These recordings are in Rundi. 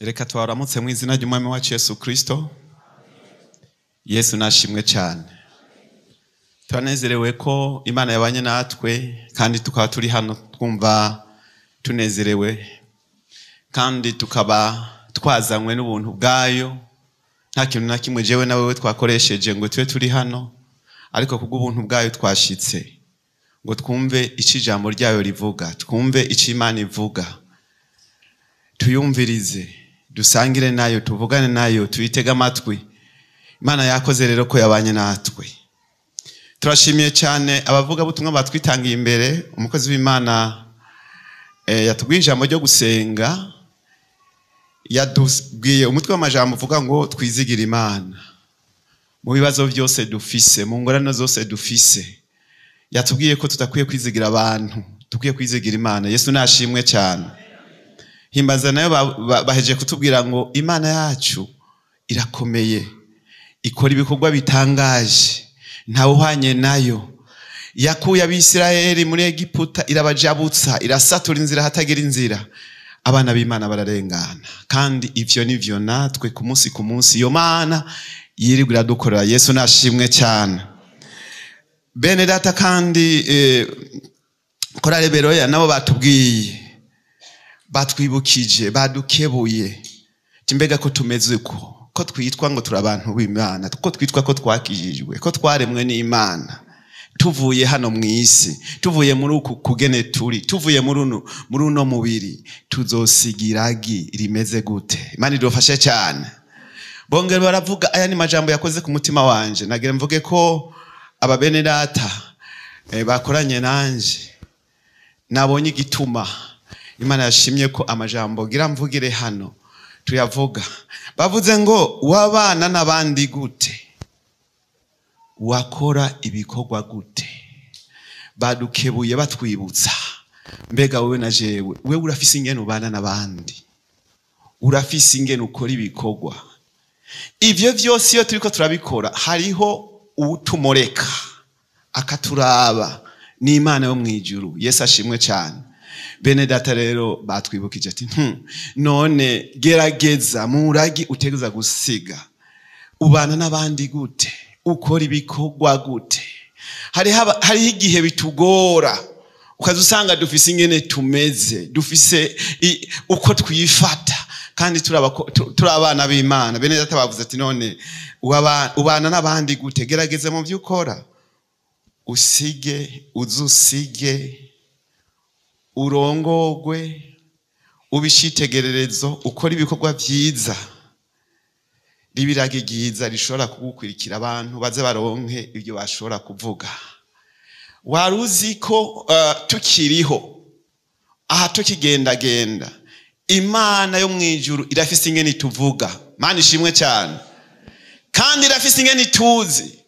Reka twaramutse mu izina ry'Umwami wacu Yesu Kristo. Yesu nashimwe cyane. Turanezerewe ko Imana yabanye natwe kandi tukaba turi hano twumva tunezerewe kandi tukaba twazanywe n'ubuntu bwayo. Nta kintu na kimwe jewe nawe twakoresheje ngo tube turi hano, ariko kubw'ubuntu bwayo twashitse ngo twumve ico ijambo ryayo rivuga, twumve ico Imana ivuga, tuyumvirize, dusangire nayo, tuvugane nayo, tuyitege amatwi. Imana yakoze rero ko yabanye natwe. Turashimiye cyane abavuga butumwa batwitangiye imbere. Umukozi w'Imana yatubwiye ijambo ryo gusenga, yadubwiye umutwe w'amajambo uvuga ngo twizigira Imana mu bibazo byose dufise, mu ngorane zose dufise. Yatubwiye ko tutakwiye kwizigira abantu, tukwiye kwizigira Imana. Yesu nashimwe cyane. Himbaza nayo baheje kutubwira ngo Imana yacu irakomeye, ikora ibikorwa bitangaje, ntawe uhanye nayo. Yakuye Abisirayeli muri Egiputa, irabajabutsa, irasatura inzira hatagira inzira. Abana b'Imana bararengana, kandi ivyo nivyo natwe ku munsi iyo Mana yirirwa iradukorera. Yesu nashimwe cyane. Bene data, kandi korale Beroya nabo batubwiye, batwibukije, badukebuye timbega ko tumeze ko twitwa ngo turi abantu b'Imana, ko twitwa ko twakijijwe, ko twaremwe n'Imana, tuvuye hano mu isi, tuvuye muri uku kugene turi, tuvuye muri uno mubiri, tuzosigiragi rimeze gute? Imana idufashe cyane. Bongera baravuga, aya ni majambo yakoze ku mutima wanje. Nagira mvuge ko aba bene data bakoranye nanje, nabonye igituma Imana yashimye ko amajambo gira mvugire hano tuyavuga. Bavuze ngo wabana n'abandi gute, wakora ibikorwa gute. Badukebuye batwibutsa, mbega wewe na jewe, wewe urafise ingene ubana n'abandi, urafise ingene ukora ibikorwa. Ivyo vyose iyo turiko turabikora, hariho utumoreka akaturaba, ni Imana yo mwijuru. Yesu ashimwe cyane. Bene data rero batwibukije ati none gerageza muragi utegeza gusiga, ubana n'abandi gute, ukora ibikorwa gute. Hariho igihe bitugora, ukaza usanga dufise ingene tumeze, dufise uko twifata, kandi turi abana b'Imana. Bene data bavuze ati none ubana n'abandi gute, gerageza mu byo ukora usige, uzusige, urongogwe, ubishitegererezo, ukora ibikorwa byiza, ribirage ryiza rishobora kugukurikira, abantu baze baronke ibyo bashobora kuvuga. Waruzi ko tukiriho aha tukigendagenda, Imana yo mwijuru irafise ingene ituvuga. Mana ishimwe cyane. Kandi irafise ingene ituzi.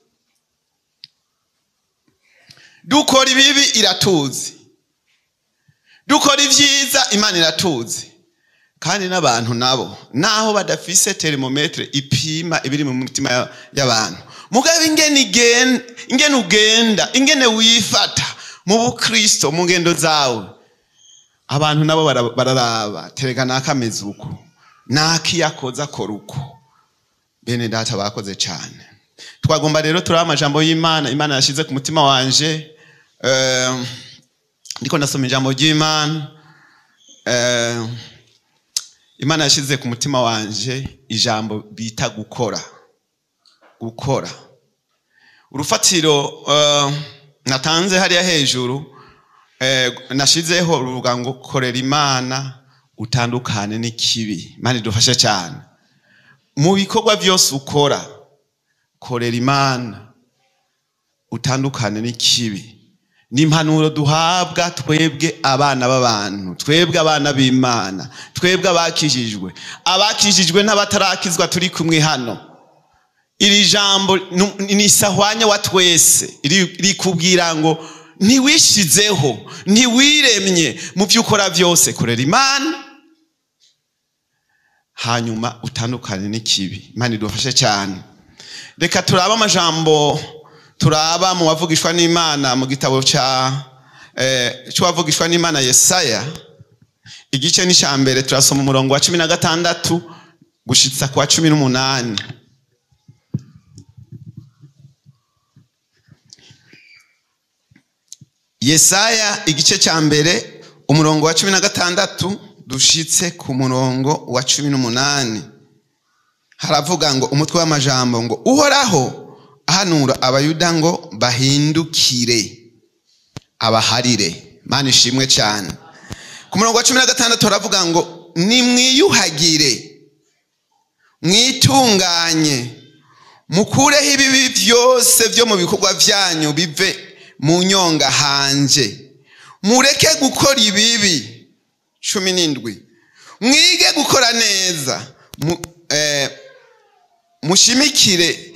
Dukora ibibi iratuzi, dukora ivyiza Imana iratuzi. Kandi n'abantu nabo naho badafise termometre ipima ibiri mu mutima y'abantu, mugabe ingene ugenda, ingene wifata mu bukristo, mu ngendo zawe, abantu nabo bararaba, terega nakameze uko, nakiyakoza akora uko. Bene data bakoze cyane. Twagomba rero turaba amajambo y'Imana. Imana yashize ku mutima wanje, ndiko ndasoma ijambo ry'Imana. Imana yashize ku mutima wanje ijambo bita gukora. Urufatiro natanze hariya hejuru, nashizeho uruvuga ngo korera Imana utandukane n'ikibi. Imana idufashe cyane. Mu bikorwa byose ukora, korera Imana utandukane n'ikibi. N'impanuro duhabwa twebwe abana b'abantu, twebwe abana b'Imana, twebwe abakijijwe n'abatarakizwa turi kumwe hano. Iri jambo ni sahwanya wa twese, rikubwira ngo ntiwishizeho, ntiwiremye, mu byo ukora byose korera Imana, hanyuma utandukane n'ikibi. Imana idufashe cyane. Reka turaba amajambo turaba mu wavugishwa n'Imana mu gitabo cy'uwavugishwa n'Imana Yesaya. igice ni ca mbere turasoma umurongo wa 16 gushitsa kwa 18. Yesaya igice ca mbere umurongo wa 16 dushitse ku murongo wa 18. Haravuga ngo umutwe w'amajambo ngo Uhoraho ahanura abayuda ngo bahindukire abaharire. Mana ishimwe cyane. Ku murongo wa 16 haravuga ngo nimwiyuhagire mwitunganye mukureho ibibi byose byo mu bikorwa vyanyu bive mu nyonga hanje mureke gukora ibibi. 17 mwige gukora neza mushimikire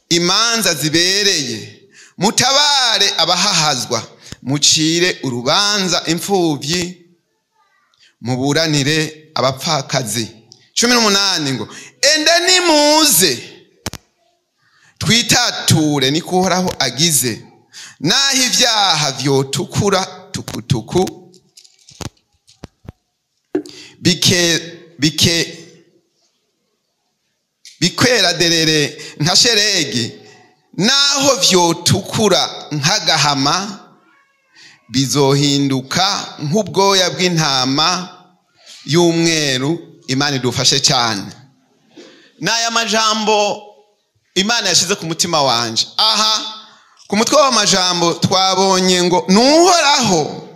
imanza zibereye mutabare abahahazwa mucire urubanza imfuvyi muburanire abapfakazi. 18 ngo enda nimuze twitature niko Uhoraho agize naho ivyaha vyotukura tukutuku bikwera derere nka sheregi naho vyotukura nk'agahama bizohinduka nk'ubwoya bw'intama y'umweru. Imana idufashe cyane. N'aya majambo Imana yashize ku mutima wanje. Aha ku mutwe w'amajambo twabonye ngo n'Uhoraho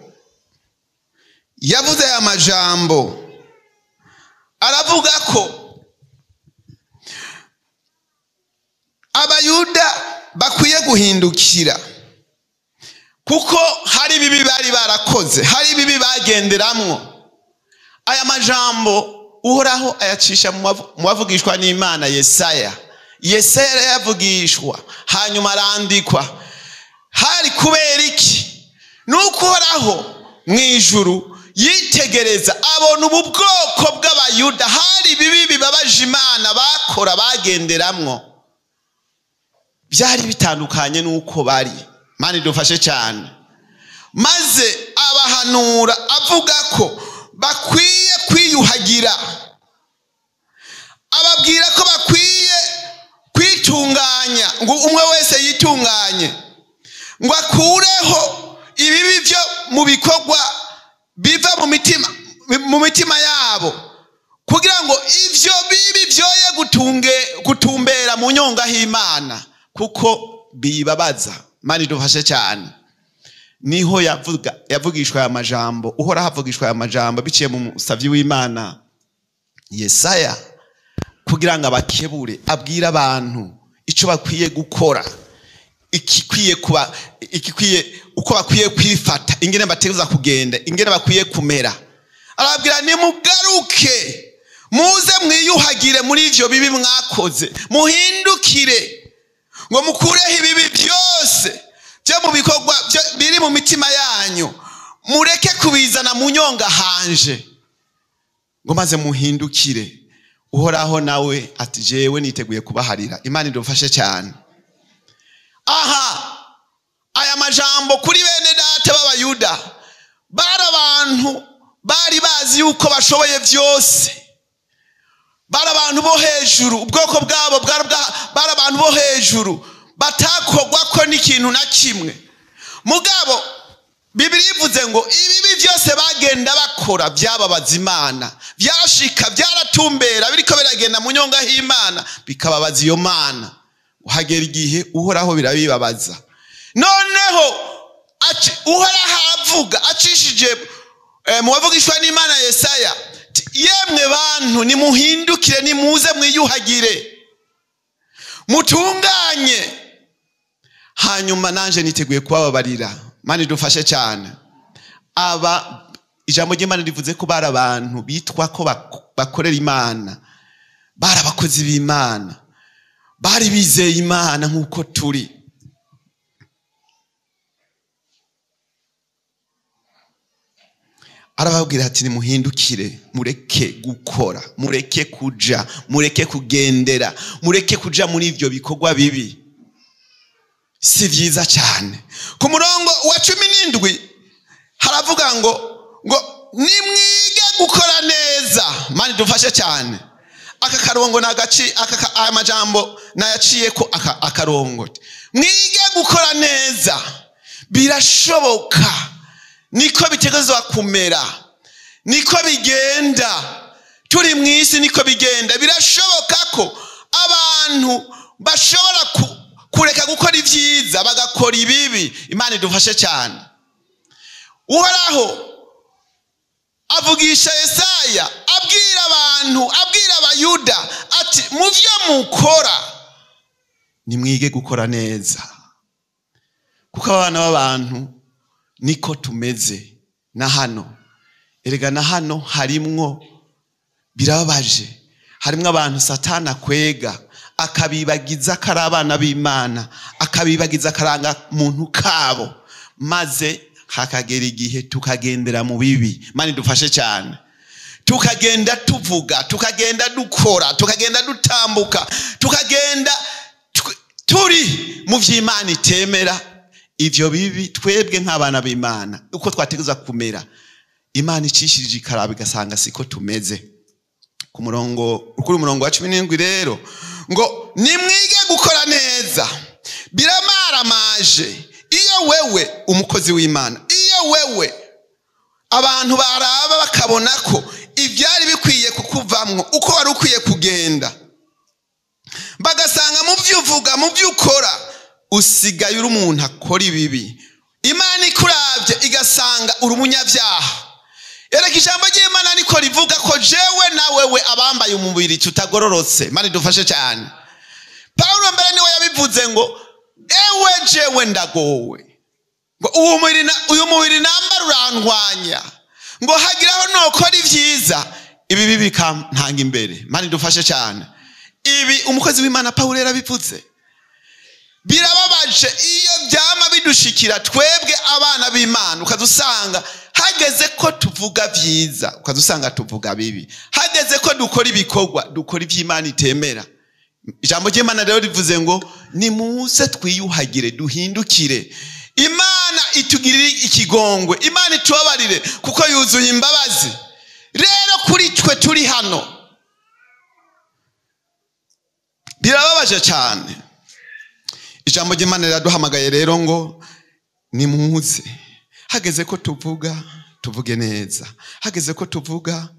yavuze aya majambo aravuga ko abayuda bakwiye guhindukira kuko hari bibi bari barakoze, hari bibi bagenderamwo. Aya majambo Uhoraho ayacisha mu bavugishwa n'Imana Yesaya. Yesaya yavugishwa hanyuma arandikwa. Hari kubera iki? Nuko Uhoraho mwijuru yitegereza abona ubu bwoko bw'abayuda hari bibi bibabaje Imana bakora bagenderamwo byari bitandukanye nuko bari. Mana idufashe cyane. Maze abahanura avuga ko bakwiye kwiyuhagira, ababwira ko bakwiye kwitunganya, ngo umwe wese yitunganye, ngo akureho ibibi byo mu bikorwa biva mu mitima yabo, kugira ngo ivyo bibi byoye gutumbera mu nyonga h'Imana kuko bibabaza. Mana idufashe cyane. Niho yavugishwa aya majambo. Uhoraho havugishwa aya majambo biciye mu musavyi w'Imana Yesaya kugira ngo abakebure, abwira abantu ico bakwiye gukora, ikikwiye uko bakwiye kwifata, ingene bategereza kugenda, ingene bakwiye kumera. Arabwira nimugaruke muze mwiyuhagire muri ivyo bibi mwakoze, muhindukire ngo mukureho ibibi byose byo mu bikorwa biri mu mitima yanyu, mureke kubizana mu nyonga hanje, ngo maze muhindukire. Uhoraho nawe ati jewe niteguye kubaharira. Imana idufashe cyane. Aha aya majambo kuri bene data b'abayuda bari abantu bari bazi yuko bashoboye byose, bari abantu bo hejuru, ubwoko bwabo bari abantu bo hejuru batakogwa ko n'ikintu na kimwe. Mugabo Bibiliya ivuze ngo ibibi byose bagenda bakora byababaza Imana, byashika byaratumbera biriko biragenda mu nyonga h'Imana bikababaza iyo Mana. Uhagera igihe Uhoraho birabibabaza. Noneho Uhoraho avuga acishije mu bavugishwa n'Imana Yesaya, yemwe bantu nimuhindukire, nimuze mwiyuhagire, mutunganye, hanyuma nanje niteguye kubabarira. Mana idufashe cyane. Aba ijambo ry'Imana rivuze ko bari abantu bitwa ko bakorera Imana, bari abakozi b'Imana, bari bizeye Imana nk'uko turi. Arababwira ati nimuhindukire, mureke gukora, mureke kuja, mureke kugendera, mureke kuja muri ivyo bikorwa bibi. Si vyiza cyane. Ku murongo wa 17 haravuga ngo nimwige gukora neza. Mani dufashe cyane. Aka karongo nagaci aya majambo nayaciye ko akarongo. Mwige gukora neza. Birashoboka. Niko bitegezwa kumera. Niko bigenda. Turi mwisi niko bigenda. Birashoboka ko abantu bashobora kureka gukora ivyiza bagakora ibibi. Imana idufashe cyane. Uhoraho avugisha Yesaya abwira abantu, abwira abayuda ati muvyo mukora nimwige gukora neza. Kuko abana b'abantu niko tumeze na hano. Erega na hano harimwo birababaje. Harimwo abantu Satana kwega akabibagiza kari abana b'Imana, akabibagiza karanga muntu kabo, maze hakagera igihe tukagendera mu bibi. Mani dufashe cyane. Tukagenda tuvuga, tukagenda dukora, tukagenda dutambuka, tukagenda turi mu vy'Imana itemera. Ivyo bibi twebwe nk'abana b'Imana uko twategeza kumera, Imana icishirije ikaraba igasanga siko tumeze. Kuri umurongo wa 17 rero ngo nimwige gukora neza. Biramaramaje iyo wewe umukozi w'Imana, iyo wewe abantu baraba bakabona ko ivyari bikwiye kukuvamwo uko wari ukwiye kugenda, bagasanga mu vyuvuga mu vyukora usigaye uri umuntu akora ibibi, Imana ikuravye igasanga uri umunyavyaha. Ereka ijambo ry'Imana niko rivuga ko jewe na wewe abambaye umubiri tutagororotse. Mani dufashe cyane. Paulo mbere niwe yabivuze ngo ewe jewe ndagowe, ngo uyu mubiri nambara urantwanya, ngo hagiraho nokora ivyiza ibi bikantanga imbere. Mani dufashe cyane. Ibi umukozi w'Imana Paulo yarabivuze. Birababaje iyo byama bidushikira twebwe abana b'Imana, ukadusanga hageze ko tuvuga vyiza ukadusanga tuvuga bibi, hageze ko dukora ibikorwa dukora ivy'Imana itemera. Ijambo ry'Imana rero rivuze ngo nimuze twiyuhagire duhindukire. Imana itugirire ikigongwe, Imana itubabarire kuko yuzuye imbabazi. Rero kuri twe turi hano birababaje cyane. Ijambo ry'Imana riraduhamagaye rero ngo nimuze, hageze ko tuvuge neza, hageze ko tuvuga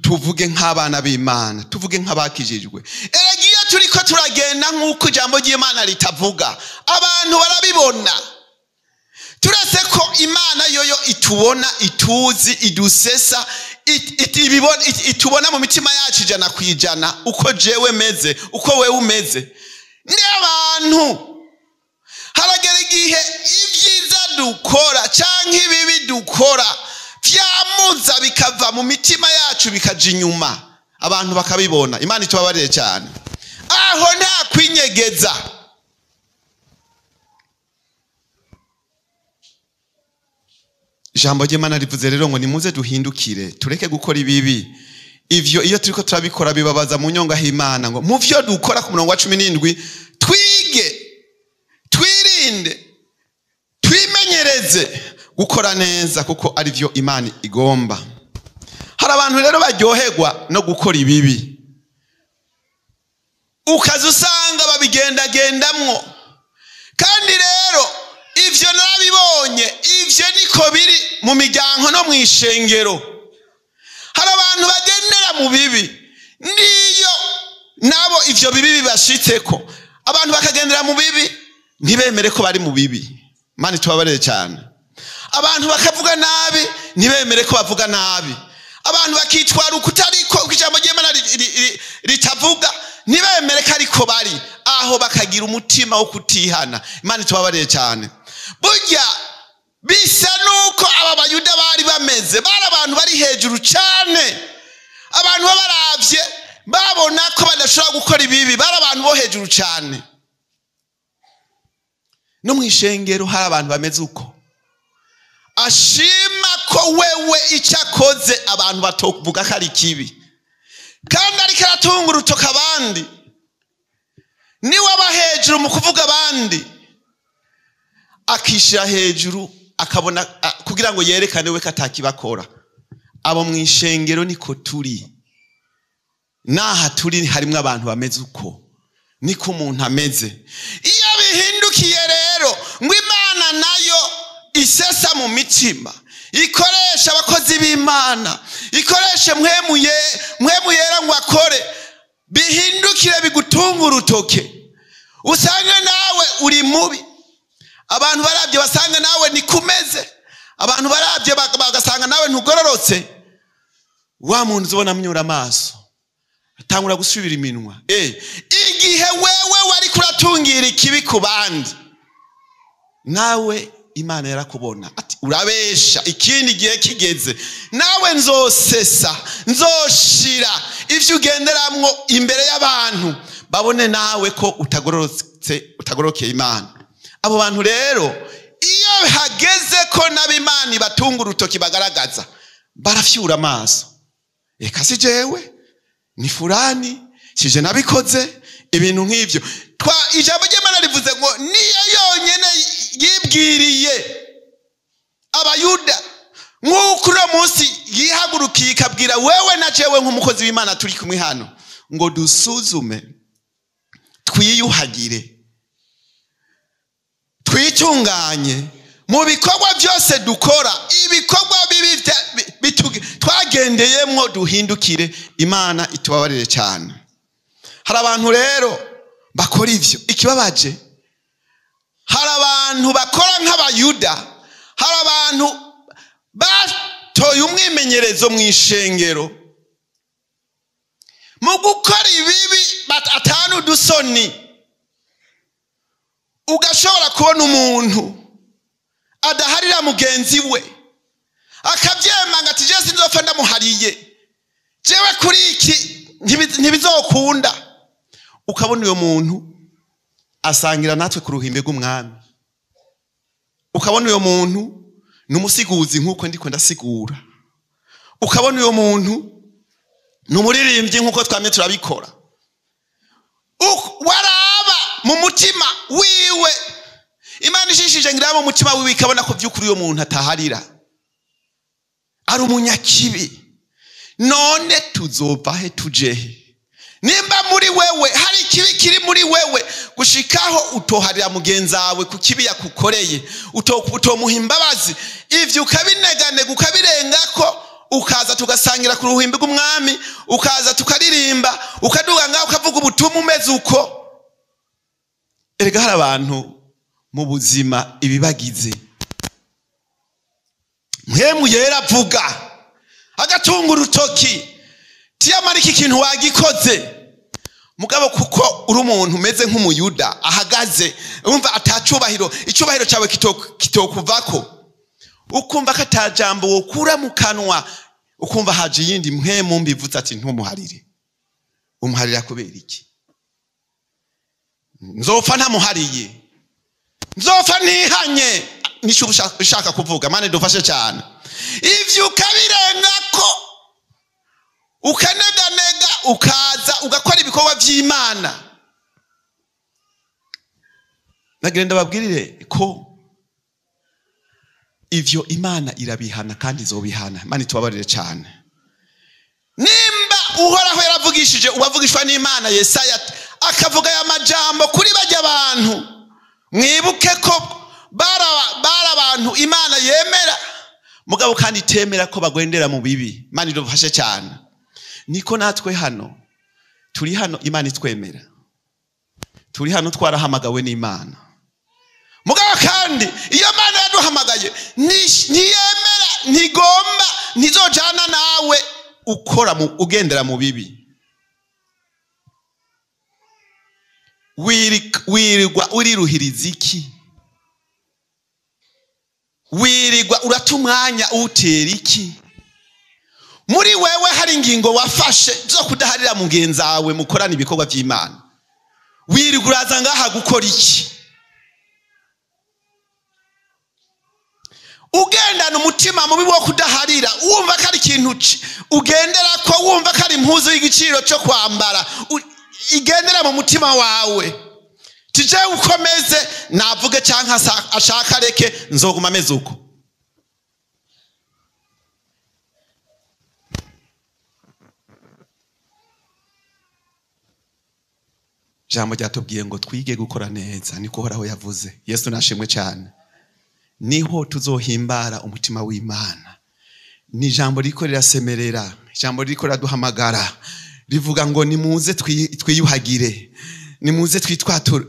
tuvuge nk'abana b'Imana, tuvuge nk'abakijijwe. Erega iyo turiko turagenda nk'uko ijambo ry'Imana ritavuga abantu barabibona. Turetse ko Imana yoyo itubona, ituzi, idusesa, itubona mu mitima yacu 100% uko jewe meze, uko wewe umeze. Ni abantu haragera igihe ibyiza dukora canke ibibi dukora vyamuza bikava mu mitima yacu bikaja inyuma, abantu bakabibona. Imana itubabarire cyane. Aho nta kwinyegeza. Ijambo ry'Imana rivuze rero ngo nimuze duhindukire tureke gukora ibibi. Ivyo iyo turiko turabikora bibabaza mu nyonga h'Imana. Ngo mu vyo dukora ku murongo wa 17 twige, twirinde, twimenyereze gukora neza kuko ari vyo Imana igomba. Hari abantu rero baryoherwa no gukora ibibi, ukazusanga babigendagendamwo. Kandi rero ivyo narabibonye, ivyo niko biri mu miryango no mwishengero. Hari abantu bagendera mu bibi, niyo nabo ivyo bibi bibashitseko abantu bakagendera mu bibi ntibemere ko bari mu bibi. Mani tubabarire cyane. Abantu bakavuga nabi ntibemere ko bavuga nabi. Abantu bakitwara ukutariko ijambo ry'Imana ritavuga ntibemere ko ariko bari aho, bakagira umutima wo kutihana. Imana tubabarire cyane. Burya bisa nuko aba bayuda bari bameze, bari abantu bari hejuru cyane, abantu babaravye babona ko badashobora gukora ibibi, bari abantu bo hejuru cyane. No mwishengero hari abantu bameze uko, ashima ko wewe icyakoze abantu batovuga ko ari kibi, kandi ariko aratunga urutoka abandi, niwe aba hejuru mu kuvuga abandi, akishira hejuru akabona kugira ngo yerekane we katakibakora. Abo mwishengero niko turi. Naha turi harimwe abantu bameze uko. Niko umuntu ameze. Iyo bihindukiye rero ngo Imana nayo isesa mu mitima, ikoresha abakozi b'Imana, ikoreshe mpwemu yera ngo akore, bihindukire bigutunga urutoke. Usange nawe uri mubi, abantu barabye basanga nawe nikumeze, abantu barabye bagasanga nawe ntugororotse, wa muntu uzobona mnyura amaso atangura gusubira iminwa. Igihe wewe wari kuratungira ikibi ku bandi, nawe Imana yarakubona ati urabesha, ikindi gihe kigeze nawe nzosesa, nzoshira ivyo ugenderamwo imbere y'abantu, babone nawe ko utagororokeye Imana. Abo bantu rero iyo hageze ko n'ab'Imana batunga urutoki bagaragaza, barafyura amaso. Eka si jewe, ni fulani, sije nabikoze, ibintu nk'ivyo. Ijambo ry'Imana rivuze ngo niyo yonyene yibwiriye Abayuda, nk'uko uno munsi yihagurukiye ikabwira wewe na jewe nk'umukozi w'Imana turi kumwe hano, ngo dusuzume, twiyuhagire, twitunganye mu bikorwa byose dukora, ibikorwa bibi twagendeyemwo duhindukire, Imana itubabarire cyane. Hari abantu rero bakora ivyo, ikibabaje hari abantu bakora nk'Abayuda, hari abantu batoye umwimenyerezo mw'ishengero mu gukora ibibi atanu dusoni. Ugashobora kubona umuntu adaharira mugenzi we, akavyemanga ati je sinzopfa ndamuhariye, jewe kuri iki ntibizokunda. Ukabona uyo muntu asangira natwe ku ruhimbe rw'umwami, ukabona uyo muntu numusiguzi nkuko ndiko ndasigura, ukabona uyo muntu numuririmbyi nkuko twamye turabikora. Waraba mu mutima wiwe, Imana ishishije ngira mu mutima wiwe ikabona ko byukuri uyo muntu ataharira, ari umunyakibi. None tuzovahe tujehe? Nimba muri wewe hari kibi kiri muri wewe gushikaho utoharira mugenzawe ku kibi yakukoreye, utomuha imbabazi, ivyo ukabinegane ukabirengako, ukaza tugasangira ku ruhimbi rw'umwami, ukaza tukaririmba, ukaduga ngaho ukavuga ubutumwa umeze uko. Erega hari abantu mu buzima ibibagize, mpwemu yera avuga agatunga urutoki, tiyamara iki kintu wagikoze. Mugabo kuko uri umuntu umeze nk'Umuyuda ahagaze, umva atacubahiro, icubahiro cyawe kitokuvako, ukumva ko atajambo wokura mu kanwa, ukumva haje yindi mpwemu mbivuze ati ntumuharire. Umuharira kubera iki? Nzopfa ntamuhariye, nzopfa ntihanye, nico ushaka kuvuga. Mane dufashe cyane. Ivyo ukabirengako, ukaneganega, ukaza ugakora ibikorwa by'Imana, nagenda babwirire ko ivyo Imana irabihana kandi izobihana. Imana itubabarire cyane. Nimba Uhoraho yaravugishije ubavugishwa n'Imana, Yesaya akavuga ya majambo kuri bajya abantu, mwibuke ko bara abantu Imana yemera, mugabo kandi itemera ko bagwendera mu bibi. Imana idufashe cyane. Niko natwe hano turi hano, Imana itwemera, turi hano twarahamagawe n'Imana, mugabo kandi iyo Imana yaduhamagaye ntiyemera, ntigomba, ntizojana nawe ukora ugendera mu bibi. Wirirwa uriruhiriza iki? Wirirwa uratumwanya utera iki? Muri wewe hari ingingo wafashe zo kudaharira mugenzawe mukorana ibikorwa by'Imana, wirirwa uraza ngaha gukora iki? Ugendana umutima mubi wo kudaharira, wumva ko ari ikintu ugendera ko, wumva ko ari impuzu y'igiciro cyo kwambara, igendera mu mutima wawe. Tije ukomeze navuge cyangwa ashaka reke nzoguma ameze uko. jambo ryatubwiye ngo twige gukora neza, niko Uhoraho yavuze. Yesu nashimwe cyane. Niho tuzohimbara umutima w'Imana. Ni ijambo riko rirasemerera, ijambo riko riraduhamagara, rivuga ngo nimuze twiyuhagire, nimuze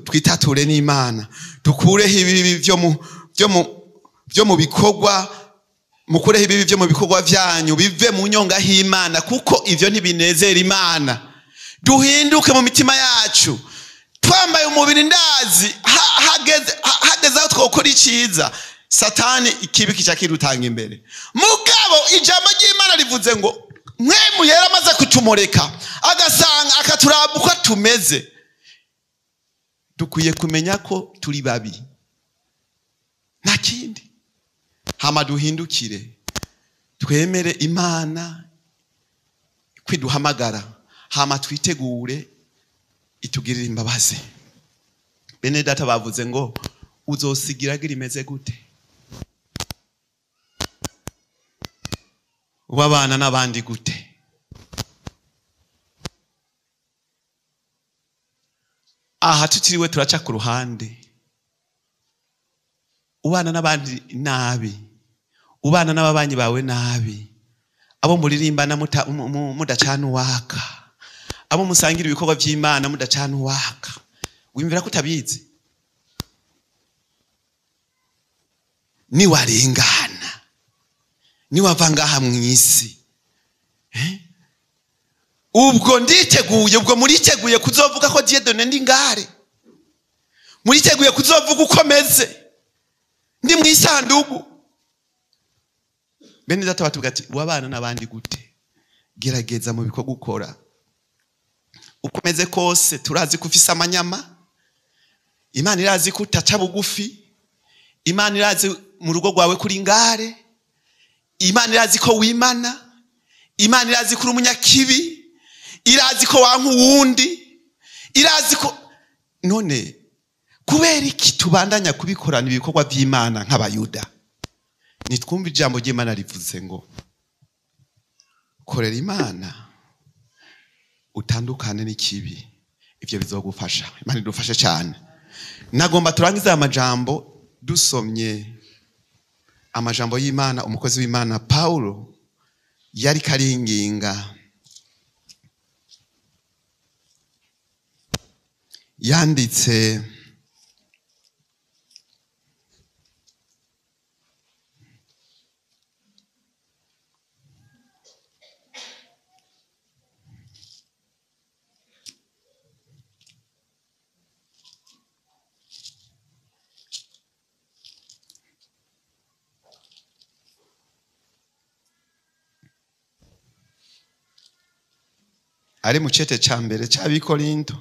twitature n'Imana, dukureho ibibi byo mu bikorwa, mukureho ibibi byo mu bikorwa byanyu, bive mu nyonga h'Imana, kuko ivyo ntibinezera Imana. Duhinduke mu mitima yacu, twambaye umubiri ndazi hageze aho twokora iciza, Satani ikibi kica kirutanga imbere. Mugabo ijambo ry'Imana rivuze ngo mwemu yera amaze kutumureka agasanga akaturaba uko tumeze, dukwiye kumenya ko turi babi, nta kindi. Hama duhindukire, twemere Imana kwiduhamagara, hama twitegure itugirira imbabazi. Bene data bavuze ngo uzosigira rimeze gute? Ubabana n'abandi gute? Aha tutiriwe turaca ku ruhande. Ubana n'abandi nabi, ubana n'ababanyi bawe nabi, abo muririmbana mudacana uwaka, abo musangira ibikorwa by'Imana mudacana uwaka, wimvira kutabizi? Ni warengana, ni wavangaha mwisi. Ubwo nditeguye, ubwo muriteguye kuzovuga ko Dieudonné ndi ngare, muriteguye kuzovuga ukomeze ndi mwisandugu. Bene data batuvuga ati wabana n'abandi gute? Gerageza mu bikorwa gukora ukomeze kose. Turazi ko ufise amanyama, Imana irazi ko utaca bugufi, Imana irazi mu rugo rwawe kuri ngare, Imana irazi ko wimana, Imana irazi ko uri umunyakibi, irazi ko wanka uwundi, irazi ko none kubera iki tubandanya kubikorana ibikorwa by'Imana nk'abayuda? Nitwumva ijambo ry'Imana rivuze ngo korera Imana utandukane n'ikibi, ivyo bizogufasha. Imana idufashe cyane. Nagomba turangiza amajambo dusomye amajambo y'Imana umukozi w'Imana Paulo yari karinginga, yanditse ari mu cete ca mbere c'Abikorinto,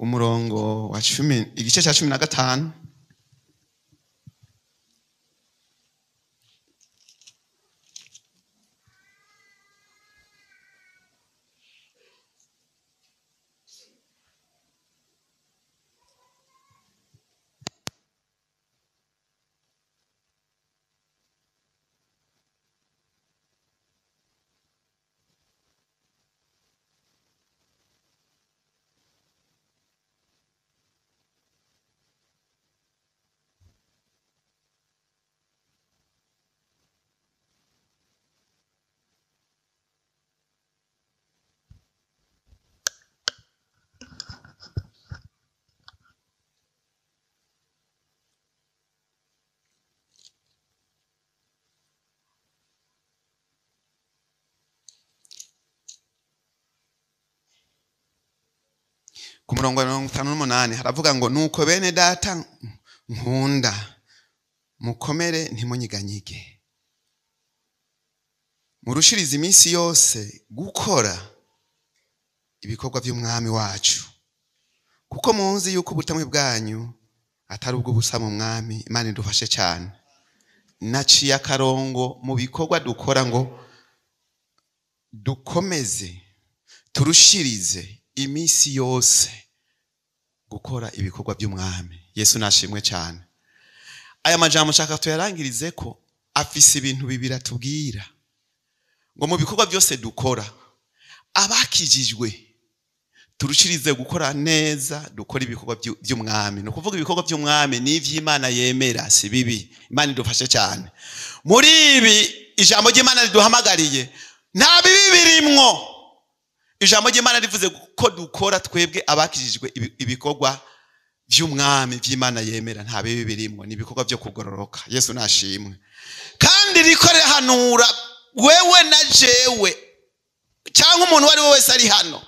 umurongo wa 10, igice ca 15. Ku murongo wa 58 haravuga ngo nuko bene data nkunda mukomere ntimunyiganyige, murushiriza iminsi yose gukora ibikorwa by'umwami wacu, kuko muzi yuko ubutamwe bwanyu atari ubwo busa mu mwami. Imana idufashe cyane. Naciye akarongo mu bikorwa dukora ngo dukomeze turushirize iminsi yose gukora ibikorwa by'umwami. Yesu nashimwe cyane. Aya majambo nshaka tuyarangirize ko afise ibintu bibiri atubwira. ngo mu bikorwa byose dukora abakijijwe turushirize gukora neza, dukora ibikorwa by'umwami. No kuvuga ibikorwa by'umwami ni ivy'Imana yemera, si bibi. Imana idufashe cyane muri ibi. Ijambo ry'Imana riduhamagariye nta bibi birimwo. Ijambo ry'Imana rivuze ko dukora twebwe abakijijwe ibikorwa by'umwami by'Imana yemera, nta bibi birimwo, ni ibikorwa byo kugororoka. Yesu nashimwe. Kandi rikore hanura wewe na jewe cyangwa umuntu wari wese ari hano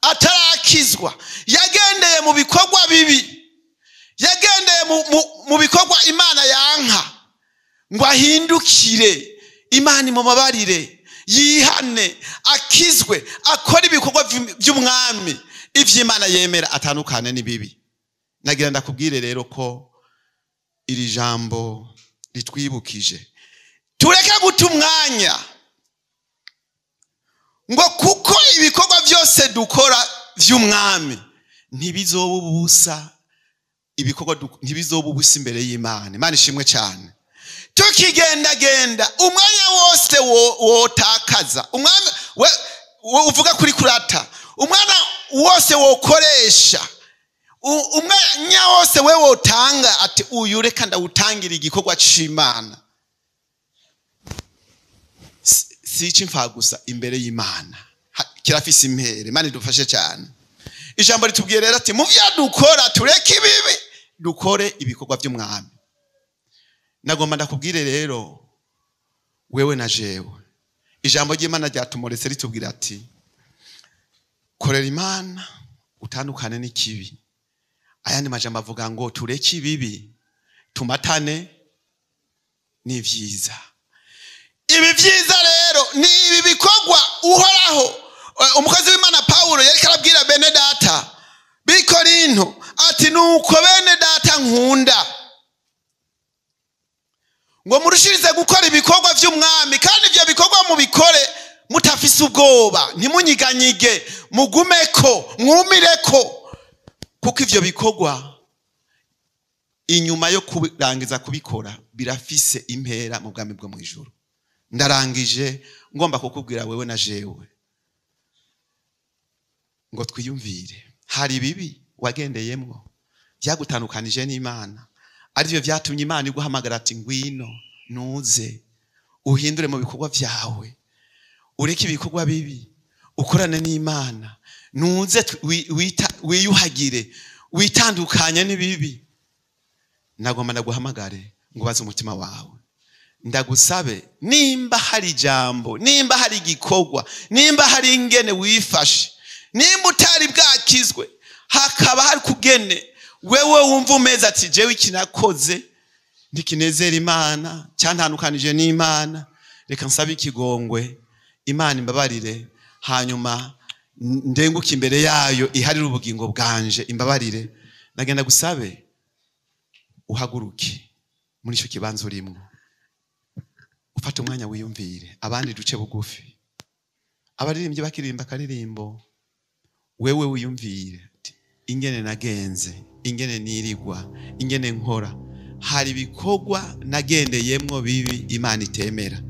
atarakizwa, yagendeye mu bikorwa bibi, yagendeye mu bikorwa Imana yanka, ngo ahindukire, Imana imubabarire, yihane, akizwe, akora ibikorwa by'umwami ivy'Imana yemera, atandukane n'ibibi. Nagira ndakubwire rero ko iri jambo ritwibukije tureke guta umwanya ngo kuko ibikorwa byose dukora by'umwami ntibizoba ubusa, ibikorwa ntibizoba ubusa imbere y'Imana. Imana ishimwe cyane. Tukigendagenda umwanya wose wotakaza, umwanya uvuga kuri kurata, umwana wose wokoresha, umwanya wose we wotanga ati uyu reka ndawutangira igikorwa c'Imana, si icimfa gusa imbere y'Imana, kirafise impere. Imana idufashe cyane. Ijambo ritubwiye rero ati mu byo dukora tureke ibibi, dukore ibikorwa by'umwami. Nagomba ndakubwire rero wewe na jewe, ijambo ry'Imana ryatumoretse ritubwira ati korera Imana utandukane n'ikibi. Ayandi majambo avuga ngo tureke ibibi tumatane n'ivyiza. Ibi vyiza rero ni ibi bikorwa uhoraho umukozi w'Imana Paulo yari karabwira bene data b'Ikorinto ati nuko bene data nkunda ngo murushirize gukora ibikorwa by'umwami, kandi ibyo bikorwa mubikore mutafise ubwoba, ntimunyiganyige, mugumeko, mwumireko, kuko ivyo bikorwa inyuma yo kurangiza kubikora birafise impera mu bwami bwo mu ijuru. Ndarangije ngomba kukubwira wewe na jewe ngo twiyumvire, hari bibi wagendeyemwo byagutandukanije n'Imana, arivyo vyatumye Imana iguhamagara ati ngwino nuze uhindure mu bikorwa vyawe, ureke ibikorwa bibi, ukorane n'Imana, nuze wiyuhagire, witandukanye n'ibibi. Nagomba ndaguhamagare ngo baze umutima wawe, ndagusabe nimba hari ijambo, nimba hari igikorwa, nimba hari ingene wifashe, nimba utari bwakizwe, hakaba hari kugene wewe wumva umeze ati jewe ikinakoze ndikinezera Imana, cyantandukanije n'Imana, reka nsabe ikigongwe, Imana imbabarire, hanyuma ndenguke imbere yayo iharire ubugingo bwanje, imbabarire. Nagenda gusabe uhaguruke muri icyo kibanza urimo, ufate umwanya wiyumvire, abandi duce bugufi, abaririmbyi bakirimba akaririmbo, wewe wiyumvire ingene nagenze, ingene nirigwa, ingene nkora, hari ibikorwa nagendeyemwo bibi Imana itemera,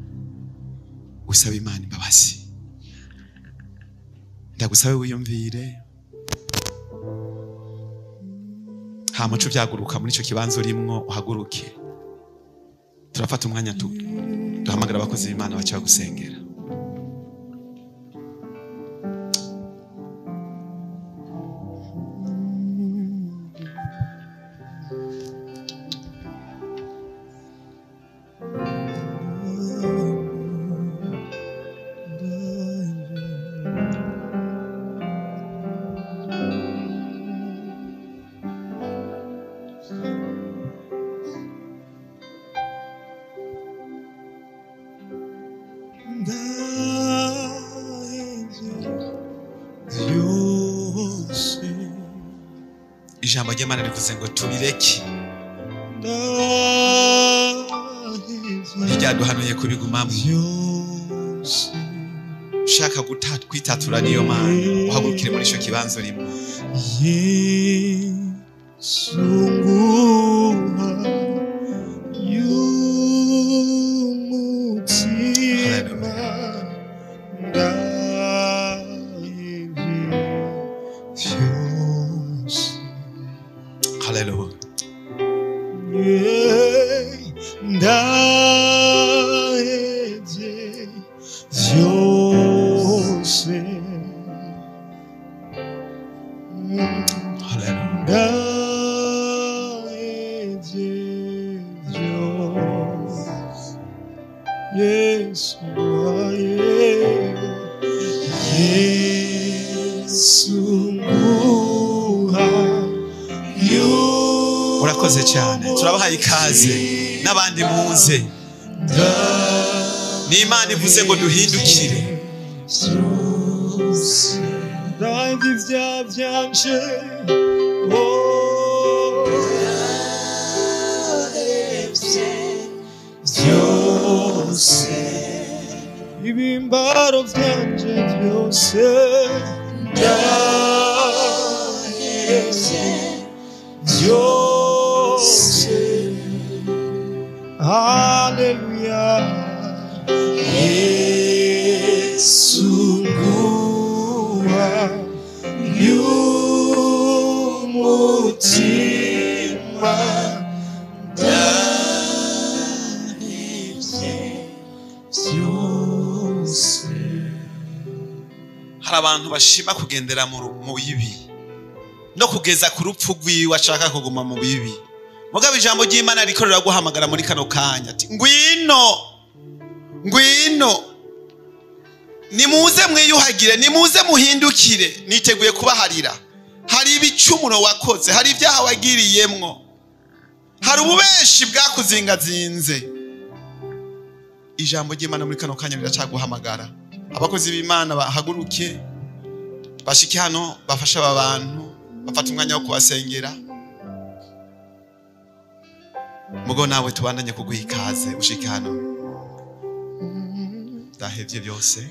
usaba Imana imbabazi. Ndagusabe wiyumvire, nta muco byaguruka muri icyo kibanza urimo, uhaguruke. Turafata umwanya duhamagara abakozi b'Imana baca gusengera. Ijambo ry'Imana rivuze ngo tubireke, ryaduhanuye kubigumamo. Ushaka kwitatura niyo Mana, uhagurukire muri icyo kibanza urimo. ndahevye vyose ndahevye vyose Yesu urakoze cyane turabahaye ikaze n'abandi muze ni Imana ivuze ngo duhindukire ibimbaro vyanje vyose vyose haleluya Yesu nguha y'umutima hari abantu bashima kugendera mu bibi no kugeza ku rupfu rwiwe ashaka kuguma mu bibi mugabo ijambo ry'Imana riko riraguhamagara muri kano kanya ati ngwino nimuze mwiyuhagire nimuze muhindukire niteguye kubaharira hari ibicumuro wakoze hari ibyaha wagiriyemwo hari ububeshi bwakuzingazinze ijambo ry'Imana muri kano kanya riracaguhamagara abakozi b'Imana bahaguruke bashike hano bafasha aba bantu bafata umwanya wo kubasengera mugo nawe tubandanye kuguha ikaze ushike hano ndahevye byose